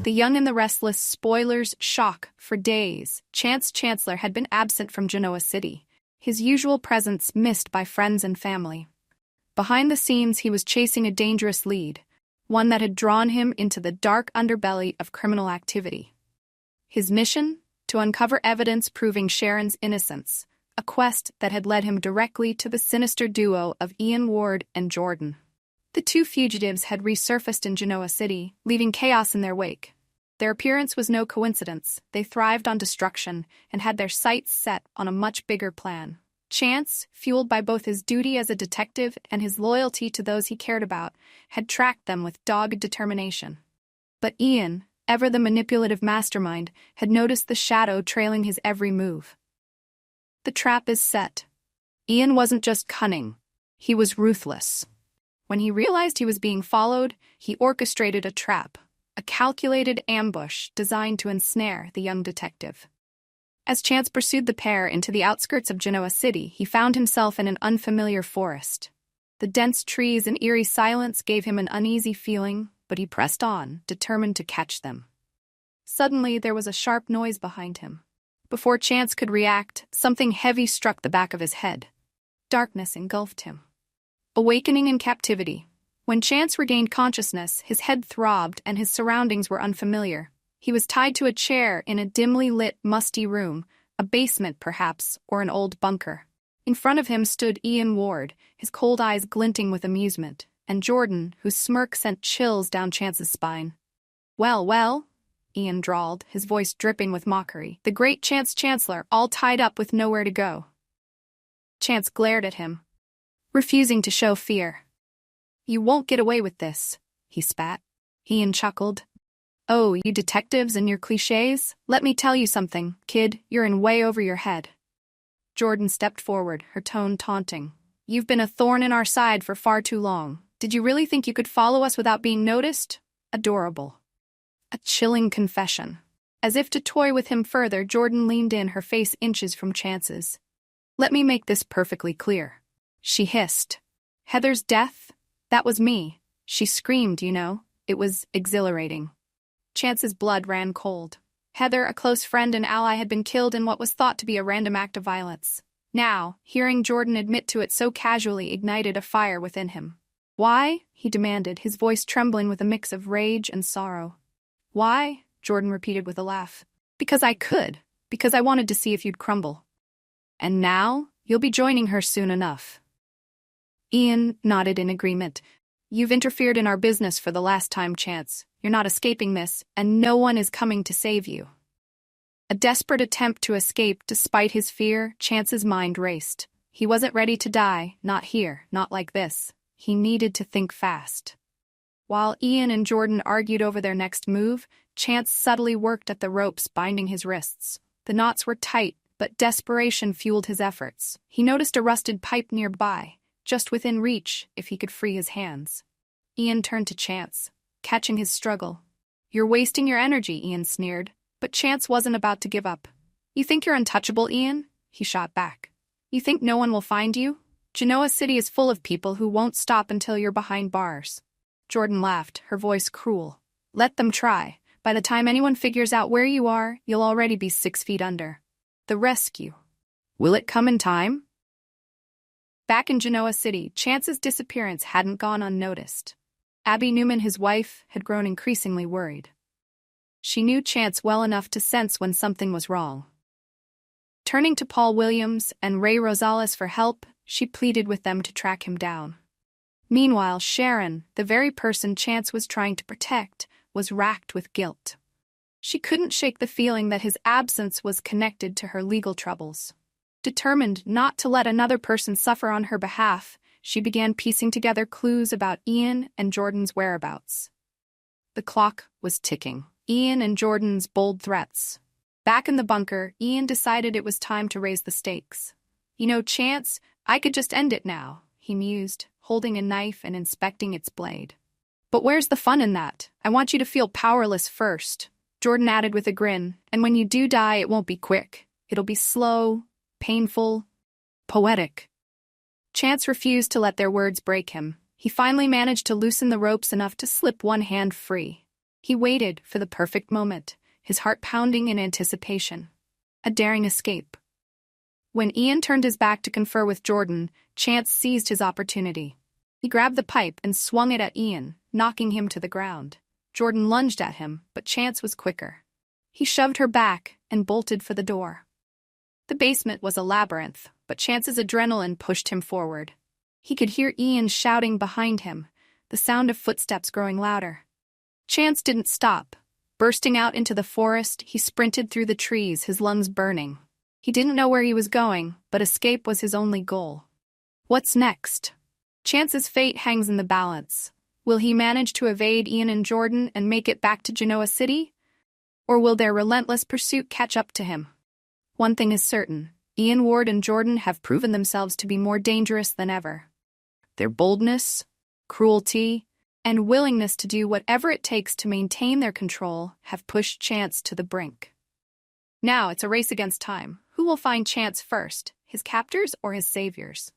The young and the restless spoilers shock for days. Chance Chancellor had been absent from Genoa City, his usual presence missed by friends and family. Behind the scenes, he was chasing a dangerous lead, one that had drawn him into the dark underbelly of criminal activity. His mission? To uncover evidence proving Sharon's innocence, a quest that had led him directly to the sinister duo of Ian Ward and Jordan. The two fugitives had resurfaced in Genoa City, leaving chaos in their wake. Their appearance was no coincidence. They thrived on destruction and had their sights set on a much bigger plan. Chance, fueled by both his duty as a detective and his loyalty to those he cared about, had tracked them with dogged determination. But Ian, ever the manipulative mastermind, had noticed the shadow trailing his every move. The trap is set. Ian wasn't just cunning, he was ruthless. When he realized he was being followed, he orchestrated a trap, a calculated ambush designed to ensnare the young detective. As Chance pursued the pair into the outskirts of Genoa City, he found himself in an unfamiliar forest. The dense trees and eerie silence gave him an uneasy feeling, but he pressed on, determined to catch them. Suddenly, there was a sharp noise behind him. Before Chance could react, something heavy struck the back of his head. Darkness engulfed him. Awakening in captivity. When Chance regained consciousness, his head throbbed and his surroundings were unfamiliar. He was tied to a chair in a dimly lit, musty room, a basement perhaps, or an old bunker. In front of him stood Ian Ward, his cold eyes glinting with amusement, and Jordan, whose smirk sent chills down Chance's spine. Well, Ian drawled, his voice dripping with mockery. The great Chance Chancellor, all tied up with nowhere to go. Chance glared at him, refusing to show fear. You won't get away with this, he spat. Ian chuckled. Oh, you detectives and your clichés? Let me tell you something, kid, you're in way over your head. Jordan stepped forward, her tone taunting. You've been a thorn in our side for far too long. Did you really think you could follow us without being noticed? Adorable. A chilling confession. As if to toy with him further, Jordan leaned in, her face inches from Chance's. Let me make this perfectly clear, she hissed. Heather's death? That was me. She screamed, you know. It was exhilarating. Chance's blood ran cold. Heather, a close friend and ally, had been killed in what was thought to be a random act of violence. Now, hearing Jordan admit to it so casually ignited a fire within him. Why? He demanded, his voice trembling with a mix of rage and sorrow. Why? Jordan repeated with a laugh. Because I could. Because I wanted to see if you'd crumble. And now, you'll be joining her soon enough. Ian nodded in agreement. You've interfered in our business for the last time, Chance. You're not escaping this, and no one is coming to save you. A desperate attempt to escape despite his fear, Chance's mind raced. He wasn't ready to die, not here, not like this. He needed to think fast. While Ian and Jordan argued over their next move, Chance subtly worked at the ropes binding his wrists. The knots were tight, but desperation fueled his efforts. He noticed a rusted pipe nearby, just within reach if he could free his hands. Ian turned to Chance, catching his struggle. You're wasting your energy, Ian sneered, but Chance wasn't about to give up. You think you're untouchable, Ian? He shot back. You think no one will find you? Genoa City is full of people who won't stop until you're behind bars. Jordan laughed, her voice cruel. Let them try. By the time anyone figures out where you are, you'll already be 6 feet under. The rescue. Will it come in time? Back in Genoa City, Chance's disappearance hadn't gone unnoticed. Abby Newman, his wife, had grown increasingly worried. She knew Chance well enough to sense when something was wrong. Turning to Paul Williams and Ray Rosales for help, she pleaded with them to track him down. Meanwhile, Sharon, the very person Chance was trying to protect, was racked with guilt. She couldn't shake the feeling that his absence was connected to her legal troubles. Determined not to let another person suffer on her behalf, she began piecing together clues about Ian and Jordan's whereabouts. The clock was ticking. Ian and Jordan's bold threats. Back in the bunker, Ian decided it was time to raise the stakes. You know, Chance, I could just end it now, he mused, holding a knife and inspecting its blade. But where's the fun in that? I want you to feel powerless first, Jordan added with a grin, and when you do die, it won't be quick. It'll be slow, painful, poetic. Chance refused to let their words break him. He finally managed to loosen the ropes enough to slip one hand free. He waited for the perfect moment, his heart pounding in anticipation. A daring escape. When Ian turned his back to confer with Jordan, Chance seized his opportunity. He grabbed the pipe and swung it at Ian, knocking him to the ground. Jordan lunged at him, but Chance was quicker. He shoved her back and bolted for the door. The basement was a labyrinth, but Chance's adrenaline pushed him forward. He could hear Ian shouting behind him, the sound of footsteps growing louder. Chance didn't stop. Bursting out into the forest, he sprinted through the trees, his lungs burning. He didn't know where he was going, but escape was his only goal. What's next? Chance's fate hangs in the balance. Will he manage to evade Ian and Jordan and make it back to Genoa City? Or will their relentless pursuit catch up to him? One thing is certain, Ian Ward and Jordan have proven themselves to be more dangerous than ever. Their boldness, cruelty, and willingness to do whatever it takes to maintain their control have pushed Chance to the brink. Now it's a race against time. Who will find Chance first, his captors or his saviors?